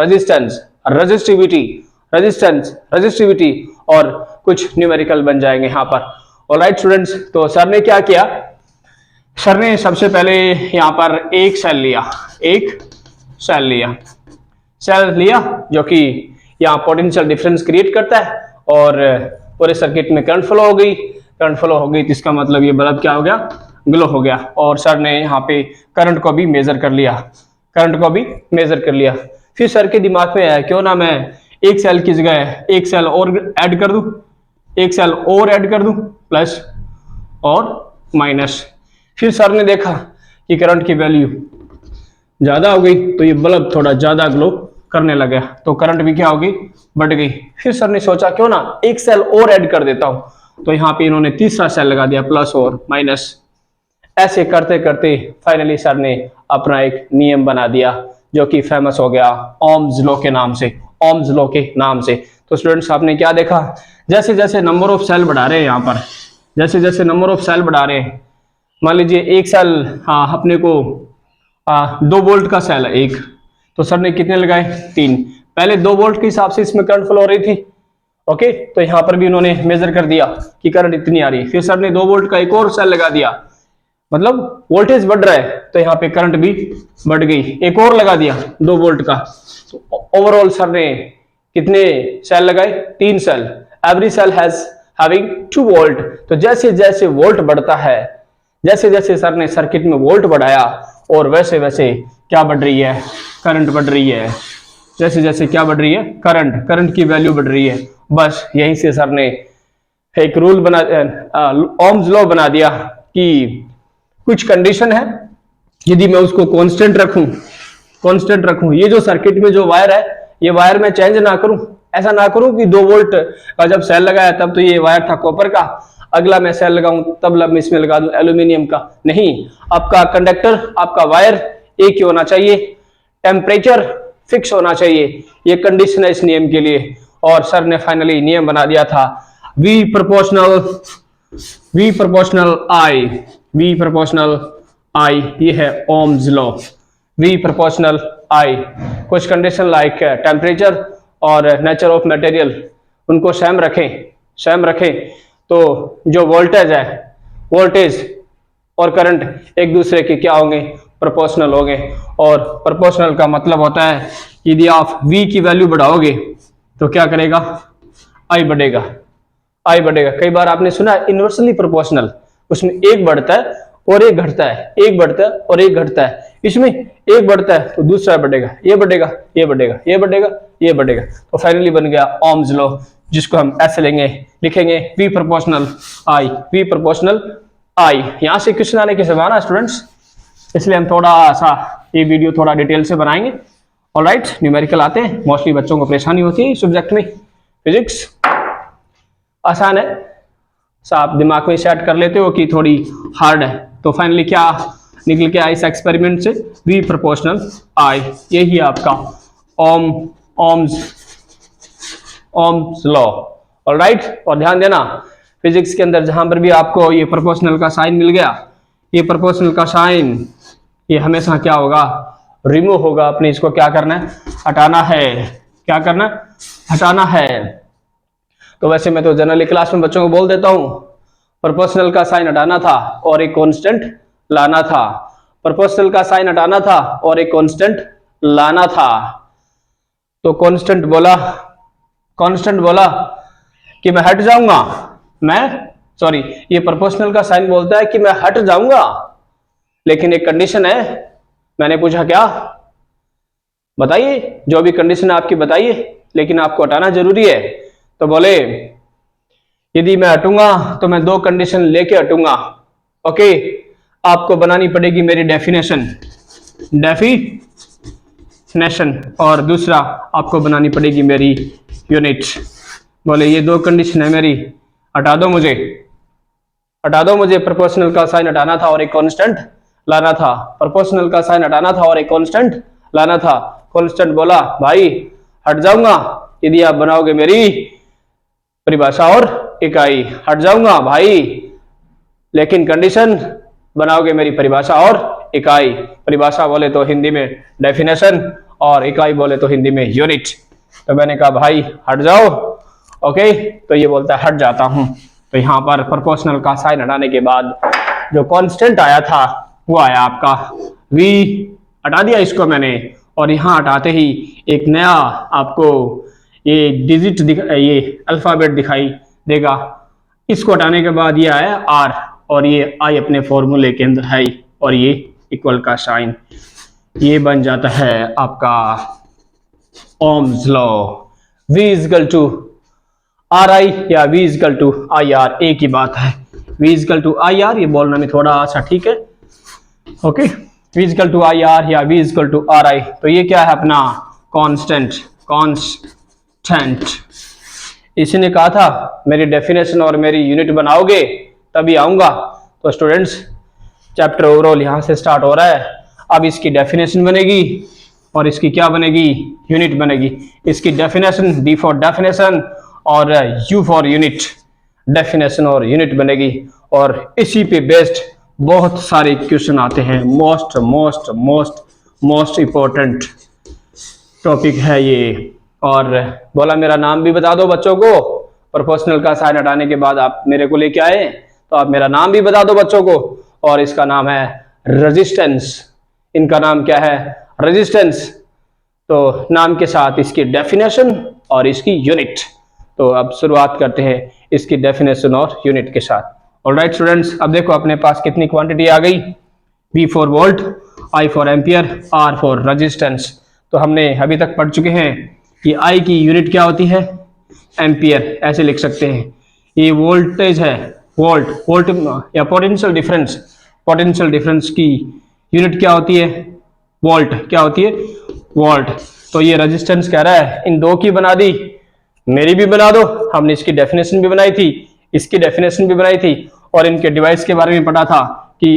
Speaker 1: रेजिस्टिविटी, और कुछ न्यूमेरिकल बन जाएंगे यहाँ पर। ऑलराइट स्टूडेंट्स, तो सर ने क्या किया, सर ने सबसे पहले यहाँ पर एक सेल लिया जो कि यहाँ पोटेंशियल डिफरेंस क्रिएट करता है, और पूरे सर्किट में करंट फ्लो हो गई तो इसका मतलब ये बल्ब क्या हो गया, ग्लो हो गया। और सर ने यहाँ पे करंट को भी मेजर कर लिया। फिर सर के दिमाग में आया क्यों ना मैं एक सेल की जगह एक सेल और ऐड कर दूं, एक सेल और ऐड कर दूं, प्लस और माइनस। फिर सर ने देखा कि करंट की वैल्यू ज्यादा हो गई, तो ये बल्ब थोड़ा ज्यादा ग्लो करने लगा, तो करंट भी क्या होगी, बढ़ गई। फिर सर ने सोचा क्यों ना एक सेल और ऐड कर देता हूं, तो यहाँ पे इन्होंने तीसरा सेल लगा दिया, प्लस और माइनस। ऐसे करते करते फाइनली सर ने अपना एक नियम बना दिया जो कि फेमस हो गया ओम्स लॉ के नाम से, ओम्स लॉ के नाम से। तो स्टूडेंट्स आपने क्या देखा, जैसे जैसे नंबर ऑफ सेल बढ़ा रहे हैं यहाँ पर, जैसे जैसे नंबर ऑफ सेल बढ़ा रहे हैं, मान लीजिए एक सेल अपने को 2 वोल्ट का सेल है एक, तो सर ने कितने लगाए, 3। पहले 2 वोल्ट के हिसाब से इसमें करंट फ्लो हो रही थी, ओके, तो यहाँ पर भी उन्होंने मेजर कर दिया कि करंट इतनी आ रही है। फिर सर ने 2 वोल्ट का एक और सेल लगा दिया, मतलब वोल्टेज बढ़ रहा है, तो यहाँ पे करंट भी बढ़ गई, एक और लगा दिया 2 वोल्ट का। तो ओवरऑल सर ने कितने सेल लगाए, 3 cell. Every cell has having 2 volt. तो जैसे जैसे वोल्ट बढ़ता है, जैसे जैसे सर ने सर्किट में वोल्ट बढ़ाया, और वैसे वैसे क्या बढ़ रही है, करंट बढ़ रही है। जैसे जैसे क्या बढ़ रही है, करंट, करंट की वैल्यू बढ़ रही है। बस यहीं से सर ने एक रूल बना, ओम्स लॉ बना दिया कि कुछ कंडीशन है, यदि मैं उसको कांस्टेंट रखूं, कांस्टेंट रखूं, ये जो सर्किट में जो वायर है, ये वायर में चेंज ना करूं, ऐसा ना करूं कि 2 वोल्ट का जब सेल लगाया तब तो ये वायर था कॉपर का, अगला मैं सेल लगाऊं तब मैं इसमें लगा दूं एल्यूमिनियम का। नहीं, आपका कंडक्टर, आपका वायर एक ही होना चाहिए, टेम्परेचर फिक्स होना चाहिए, ये कंडीशन है इस नियम के लिए। और सर ने फाइनली नियम बना दिया था V proportional I, V proportional I, ये है ohms law, V proportional I। कुछ कंडीशन लाइक टेम्परेचर और नेचर ऑफ मटेरियल उनको सेम रखें, सेम रखें, तो जो वोल्टेज है, वोल्टेज और करंट एक दूसरे के क्या होंगे, प्रोपोर्शनल होंगे। और प्रोपोर्शनल का मतलब होता है यदि आप V की वैल्यू बढ़ाओगे तो क्या करेगा, I बढ़ेगा, I बढ़ेगा। कई बार आपने सुना है इनवर्सली प्रोपोर्शनल, उसमें एक बढ़ता है और एक घटता है, एक बढ़ता है और एक घटता है। इसमें एक बढ़ता है तो दूसरा बढ़ेगा, ये बढ़ेगा, ये बढ़ेगा, ये बढ़ेगा, ये बढ़ेगा। तो फाइनली बन गया ओम्स लॉ, जिसको हम ऐसे लेंगे, लिखेंगे V proportional I, V proportional I। यहां से क्वेश्चन आने की संभावना स्टूडेंट्स, इसलिए हम थोड़ा सा ये वीडियो थोड़ा डिटेल से बनाएंगे। ऑलराइट, न्यूमेरिकल आते हैं, मोस्टली बच्चों को परेशानी होती है सब्जेक्ट में। फिजिक्स आसान है, आप दिमाग में सेट कर लेते हो कि थोड़ी हार्ड है। तो फाइनली क्या निकल के आया इस एक्सपेरिमेंट से, V प्रोपोर्शनल I, यही आपका ओम्स लॉ। ऑलराइट, और ध्यान देना फिजिक्स के अंदर जहां पर भी आपको ये प्रोपोर्शनल का साइन मिल गया, ये प्रोपोर्शनल का साइन ये हमेशा क्या होगा, रिमूव होगा। अपने इसको क्या करना है, हटाना है, क्या करना, हटाना है। तो वैसे मैं तो जनरली क्लास में बच्चों को बोल देता हूं, प्रोपोर्शनल का साइन हटाना था और एक कांस्टेंट लाना था, प्रोपोर्शनल का साइन हटाना था और एक कांस्टेंट लाना था। तो कांस्टेंट बोला, कांस्टेंट बोला कि मैं हट जाऊंगा, सॉरी, ये प्रोपोर्शनल का साइन बोलता है कि मैं हट जाऊंगा, लेकिन एक कंडीशन है। मैंने पूछा क्या, बताइए, जो भी कंडीशन आपकी बताइए, लेकिन आपको हटाना जरूरी है। तो बोले यदि मैं हटूंगा तो मैं 2 कंडीशन लेके हटूंगा। ओके, आपको बनानी पड़ेगी मेरी डेफिनेशन, और दूसरा आपको बनानी पड़ेगी मेरी यूनिट। बोले ये 2 कंडीशन है मेरी, हटा दो मुझे, हटा दो मुझे। प्रोपोर्शनल का साइन हटाना था और एक कांस्टेंट लाना था, प्रोपोर्शनल का साइन हटाना था और एक कांस्टेंट लाना था। कांस्टेंट बोला भाई हट जाऊंगा यदि आप बनाओगे मेरी परिभाषा और इकाई, हट जाऊंगा भाई, लेकिन कंडीशन बनाओगे मेरी परिभाषा और इकाई। परिभाषा बोले तो हिंदी में डेफिनेशन और इकाई बोले तो हिंदी में यूनिट। तो मैंने कहा भाई हट जाओ। ओके, तो ये बोलता है हट जाता हूं। तो यहाँ पर प्रोपोर्शनल का साइन हटाने के बाद जो कांस्टेंट आया था वो आया आपका V, हटा दिया इसको मैंने, और यहाँ हटाते ही एक नया आपको ये डिजिट ये अल्फाबेट दिखाई देगा। इसको हटाने के बाद ये आया R, और ये I अपने फॉर्मूले के अंदर है, और ये इक्वल का साइन, ये बन जाता है आपका Ohm's law. V is equal to RI या V इजकल टू IR, एक ही बात है। V इजकल टू IR, ये बोलना में थोड़ा अच्छा ठीक है, okay. V is equal to IR या V इजकल टू RI, तो ये क्या है अपना कांस्टेंट। इसी ने कहा था मेरी डेफिनेशन और मेरी यूनिट बनाओगे तभी आऊंगा। तो स्टूडेंट्स चैप्टर ओवरऑल यहाँ से स्टार्ट हो रहा है। अब इसकी डेफिनेशन बनेगी और इसकी क्या बनेगी, यूनिट बनेगी। इसकी डेफिनेशन D फॉर डेफिनेशन और U फॉर यूनिट, डेफिनेशन और यूनिट बनेगी। और इसी पे बेस्ड बहुत सारे क्वेश्चन आते हैं। मोस्ट इंपॉर्टेंट टॉपिक है ये। और बोला मेरा नाम भी बता दो बच्चों को, प्रोपोर्शनल का साइन हटाने के बाद आप मेरे को लेके आए तो आप मेरा नाम भी बता दो बच्चों को। और इसका नाम है रेजिस्टेंस। इनका नाम क्या है, रेजिस्टेंस। तो नाम के साथ इसकी डेफिनेशन और इसकी यूनिट। तो अब शुरुआत करते हैं इसकी डेफिनेशन और यूनिट के साथ। ऑलराइट स्टूडेंट्स, अब देखो अपने पास कितनी क्वांटिटी आ गई। V for volt, I for ampere, R for resistance. तो हमने अभी तक पढ़ चुके हैं कि I की यूनिट क्या होती है, एम्पियर, ऐसे लिख सकते हैं। ये वोल्टेज है, वोल्ट या पोटेंशियल डिफरेंस की यूनिट क्या होती है, वोल्ट। क्या होती है, वोल्ट। तो ये रेजिस्टेंस कह रहा है इन दो की बना दी, मेरी भी बना दो। हमने इसकी डेफिनेशन भी बनाई थी, इसकी डेफिनेशन भी बनाई थी, और इनके डिवाइस के बारे में पढ़ा था कि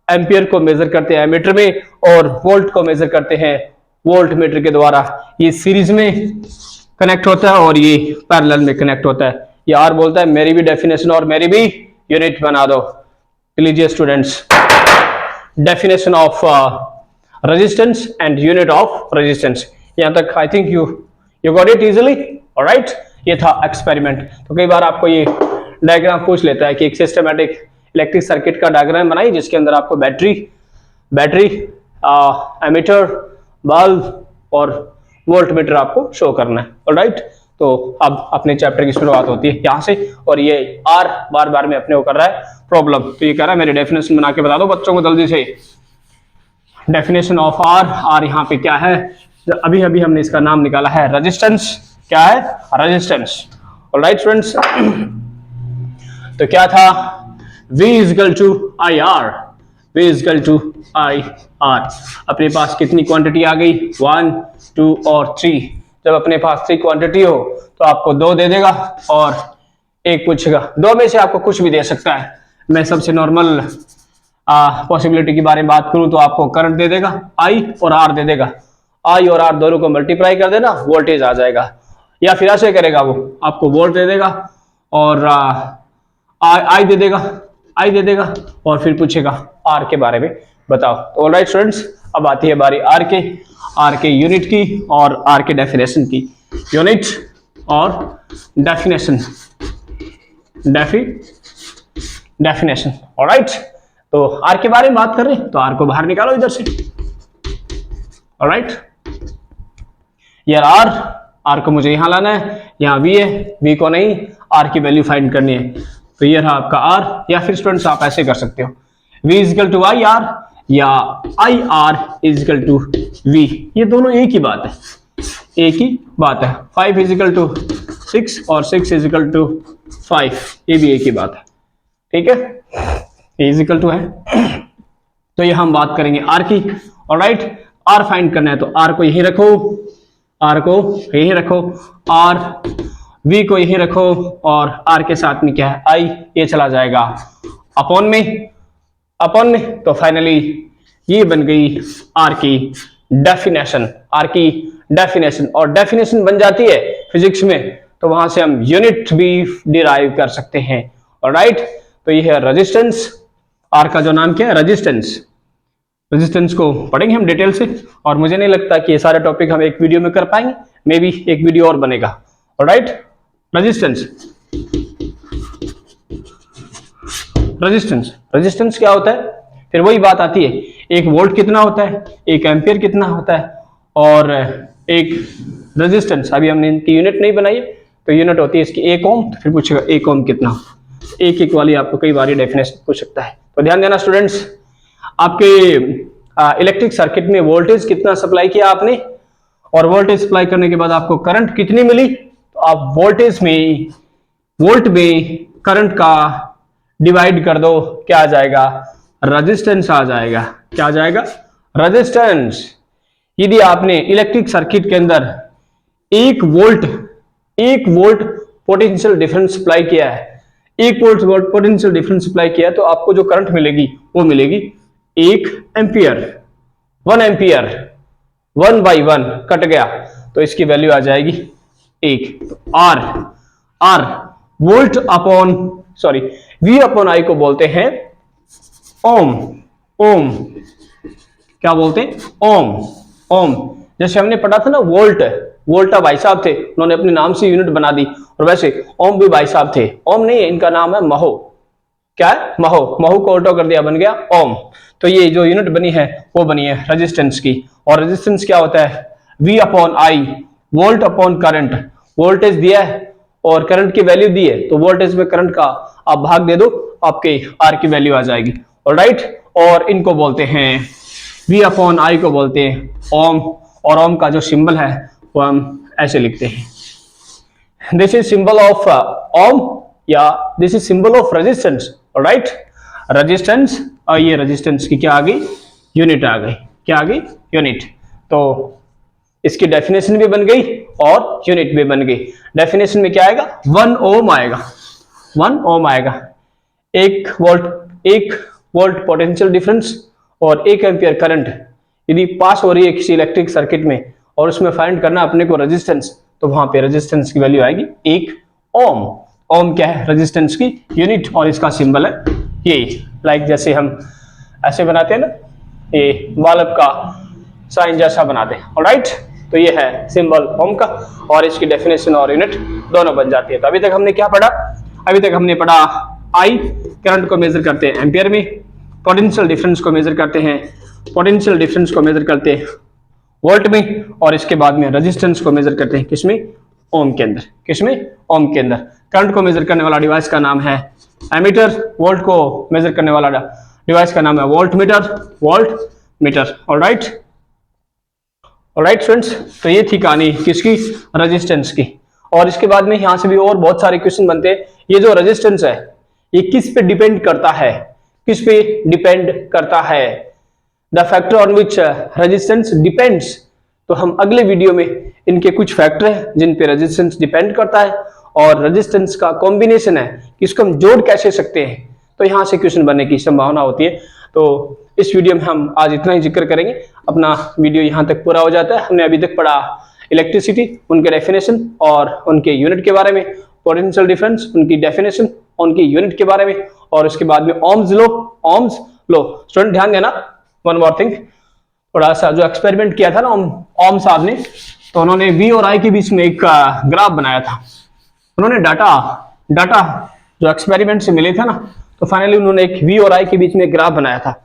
Speaker 1: एम्पियर को मेजर करते हैं एमीटर में और वोल्ट को मेजर करते हैं वोल्ट मीटर के द्वारा। ये सीरीज में कनेक्ट होता है और ये पैरेलल में कनेक्ट होता है। ये R बोलता है मेरी भी डेफिनेशन और मेरी भी यूनिट बना दो। लीजिए students, definition of resistance and unit of resistance. यहां तक I think you got it easily, alright. ये था एक्सपेरिमेंट। तो कई बार आपको ये डायग्राम पूछ लेता है कि एक सिस्टमैटिक इलेक्ट्रिक सर्किट का डायग्राम बनाइए जिसके अंदर आपको बैटरी एमीटर, बल्ब और वोल्ट मीटर आपको शो करना है, ऑलराइट। तो अब अपने चैप्टर की शुरुआत होती है यहाँ से, और ये R बार में अपने को कर रहा है प्रॉब्लम। तो ये कह रहा है मेरी डेफिनेशन बना के बता दो बच्चों को जल्दी से। डेफिनेशन ऑफ R यहाँ पे क्या है, अभी हमने इसका नाम निकाला है रेजिस्टेंस। क्या है, रेजिस्टेंस, ऑलराइट स्टूडेंट्स। तो क्या था, V is equal to IR, V is equal to IR। अपने पास कितनी क्वांटिटी आ गई, 1, 2 और 3। जब अपने पास 3 क्वांटिटी हो तो आपको 2 दे देगा और 1 पूछेगा। 2 में से आपको कुछ भी दे सकता है। मैं सबसे नॉर्मल पॉसिबिलिटी के बारे में बात करूं तो आपको करंट दे देगा, I और R दे देगा। I और R दोनों को मल्टीप्लाई कर देना, वोल्टेज आ जाएगा। या फिर ऐसे करेगा, वो आपको वोल्ट दे देगा और I दे देगा और फिर पूछेगा R के बारे में बताओ। तो ऑलराइट स्टूडेंट्स, अब आती है बारी R के यूनिट की और R के डेफिनेशन की। यूनिट और डेफिनेशन, ऑलराइट। तो R के बारे में बात कर रहे हैं तो R को बाहर निकालो इधर से, ऑलराइट। यार R को मुझे यहां लाना है, यहाँ V है, V को नहीं, R की वैल्यू फाइंड करनी है। तो ये रहा आपका R। या फिर स्टूडेंट्स आप ऐसे कर सकते हो, V इजकल टू IR या IR इजकल टू V। ये दोनों एक ही बात है, 5 इजकल टू 6 और 6 इजकल टू 5, ये भी एक ही बात है, ठीक है। ये इजकल टू है। तो ये हम बात करेंगे R की, ऑलराइट। R फाइंड करना है तो R को यहीं रखो, R V को यहीं रखो और R के साथ में क्या है, I, ये चला जाएगा अपॉन में। तो फाइनली ये बन गई R की डेफिनेशन। और डेफिनेशन बन जाती है फिजिक्स में तो वहां से हम यूनिट भी डिराइव कर सकते हैं, ऑलराइट। तो ये है रेजिस्टेंस। R का जो नाम क्या है, रेजिस्टेंस को पढ़ेंगे हम डिटेल से, और मुझे नहीं लगता कि ये सारे टॉपिक हम एक वीडियो में कर पाएंगे, मे बी एक वीडियो और बनेगा, ऑलराइट। रेजिस्टेंस क्या होता है, फिर वही बात आती है, 1 वोल्ट कितना होता है, 1 एम्पियर कितना होता है, और एक रेजिस्टेंस। अभी हमने इनकी यूनिट नहीं बनाई है तो यूनिट होती है इसकी 1 ओम। तो फिर पूछेगा 1 ओम कितना, एक वाली आपको कई बार डेफिनेशन पूछ सकता है। तो ध्यान देना स्टूडेंट्स, आपके इलेक्ट्रिक सर्किट में वोल्टेज कितना सप्लाई किया आपने, और वोल्टेज अप्लाई करने के बाद आपको करंट कितनी मिली, तो आप वोल्टेज में वोल्ट में करंट का डिवाइड कर दो, क्या आ जाएगा, रेजिस्टेंस आ जाएगा। क्या आ जाएगा, रेजिस्टेंस। यदि आपने इलेक्ट्रिक सर्किट के अंदर 1 वोल्ट पोटेंशियल डिफरेंस अप्लाई किया है, 1 वोल्ट पोटेंशियल डिफरेंस अप्लाई किया है, तो आपको जो करंट मिलेगी वो मिलेगी 1 एम्पियर। 1 एम्पियर 1 बाई 1 कट गया तो इसकी वैल्यू आ जाएगी 1। R volt upon V upon I को बोलते हैं ओम। क्या बोलते हैं, ओम। जैसे हमने पढ़ा था ना वोल्टा भाई साहब थे, उन्होंने अपने नाम से यूनिट बना दी, और वैसे ओम भी भाई साहब थे। ओम नहीं है, इनका नाम है महो। क्या है, महो को उल्टा कर दिया, बन गया ओम। तो ये जो यूनिट बनी है वो बनी है रेजिस्टेंस की। और रेजिस्टेंस क्या होता है, V upon I, volt upon current. Voltage दिया है और करंट की वैल्यू दी है, तो वोल्टेज में करंट का आप भाग दे दो, आपके आर की वैल्यू आ जाएगी। ऑलराइट, और इनको बोलते हैं V अपॉन आई को बोलते हैं ओम, और ओम का जो सिंबल है वो हम ऐसे लिखते हैं, दिस इज सिंबल ऑफ ओम, या this is symbol of resistance. Alright, resistance, और ये रेजिस्टेंस की क्या आ गई, यूनिट आ गई। क्या आ गई, यूनिट। तो इसकी डेफिनेशन भी बन गई और यूनिट भी बन गई। डेफिनेशन में क्या आएगा, 1 ओम आएगा। 1 ओम आएगा। 1 वोल्ट पोटेंशियल डिफरेंस और 1 एम्पियर करंट यदि पास हो रही है किसी इलेक्ट्रिक सर्किट में, और उसमें फाइंड करना अपने को रेजिस्टेंस, तो वहां पे रेजिस्टेंस की वैल्यू आएगी 1 ओम। ओम क्या है, रेजिस्टेंस की यूनिट, और इसका सिंबल है ये। लाइक जैसे हम ऐसे बनाते हैं ना, ये बल्ब का साइन जैसा बनाते हैं। ऑलराइट, तो ये है सिंबल ओम का, और इसकी डेफिनेशन और यूनिट दोनों बन जाती है। तो अभी तक हमने क्या पढ़ा, अभी तक हमने पढ़ा आई, करंट को मेजर करते हैं एम्पियर में, पोटेंशियल डिफरेंस को मेजर करते हैं वोल्ट में, और इसके बाद में रेजिस्टेंस को मेजर करते हैं किसमें, ओम के अंदर। किसमें, ओम के अंदर। करंट को मेजर करने वाला डिवाइस का नाम है एमीटर, वोल्ट को मेजर करने वाला डिवाइस का नाम है वोल्ट मीटर। ऑलराइट फ्रेंड्स, तो ये थी कहानी किसकी, रेजिस्टेंस की। और इसके बाद में यहां से भी और बहुत सारे क्वेश्चन बनते हैं। ये जो रेजिस्टेंस है ये किस पे डिपेंड करता है, the factor on which resistance depends. तो हम अगले वीडियो में इनके कुछ फैक्टर हैं जिन पे रेजिस्टेंस डिपेंड करता है, और रेजिस्टेंस का कॉम्बिनेशन है कि इसको हम जोड़ कैसे सकते हैं, तो यहां से क्वेश्चन बनने की संभावना होती है। तो इस वीडियो में हम आज इतना ही जिक्र करेंगे, अपना वीडियो यहां तक पूरा हो जाता है। हमने अभी तक पढ़ा इलेक्ट्रिसिटी, उनके डेफिनेशन और उनके यूनिट के बारे में, पोटेंशियल डिफरेंस, उनकी डेफिनेशन, उनकी यूनिट के बारे में, और उसके बाद में ओम्स लॉ। स्टूडेंट ध्यान देना, वन मोर थिंग, थोड़ा सा जो एक्सपेरिमेंट किया था ना ओम साहब ने, तो उन्होंने V और I के बीच में एक ग्राफ बनाया था। उन्होंने डाटा जो एक्सपेरिमेंट से मिले थे ना, तो फाइनली उन्होंने एक V और I के बीच में ग्राफ बनाया था।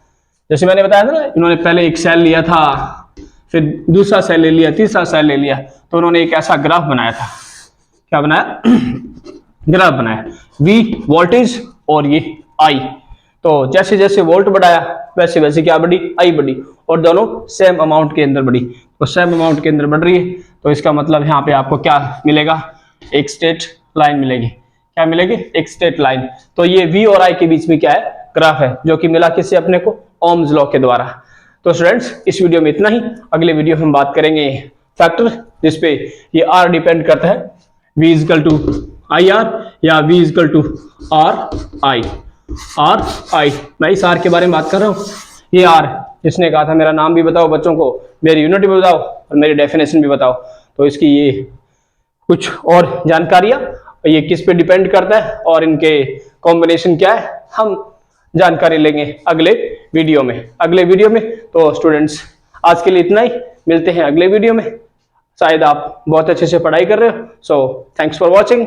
Speaker 1: जैसे मैंने बताया था ना, इन्होंने पहले एक सेल लिया था, फिर दूसरा सेल ले लिया, तीसरा सेल ले लिया, तो उन्होंने एक ऐसा ग्राफ बनाया था। क्या बनाया ग्राफ बनाया, V वोल्टेज और ये I। तो जैसे जैसे वोल्ट बढ़ाया वैसे वैसे क्या बढ़ी, I बढ़ी, और दोनों सेम अमाउंट के अंदर बढ़ी। तो सेम अमाउंट के अंदर बढ़ रही है, तो इसका मतलब यहाँ पे आपको क्या मिलेगा, एक स्ट्रेट लाइन मिलेगी। क्या मिलेगी, एक स्ट्रेट लाइन। तो ये V और I के बीच में क्या है, ग्राफ है, जो कि मिला किससे अपने को, ओम्स लॉ के द्वारा। तो स्टूडेंट्स, इस वीडियो में इतना ही। अगले वीडियो में हम बात करेंगे फैक्टर जिसपे ये R डिपेंड करता है, V इजकल टू IR या V इजकल टू RI। मैं इस R के बारे में बात कर रहा हूँ। ये R, जिसने कहा था मेरा नाम भी बताओ बच्चों को, मेरी यूनिट भी बताओ और मेरी डेफिनेशन भी बताओ, तो इसकी ये कुछ और जानकारियां, ये किस पे डिपेंड करता है और इनके कॉम्बिनेशन क्या है, हम जानकारी लेंगे अगले वीडियो में। तो स्टूडेंट्स, आज के लिए इतना ही, मिलते हैं अगले वीडियो में। शायद आप बहुत अच्छे से पढ़ाई कर रहे हो। So thanks for watching.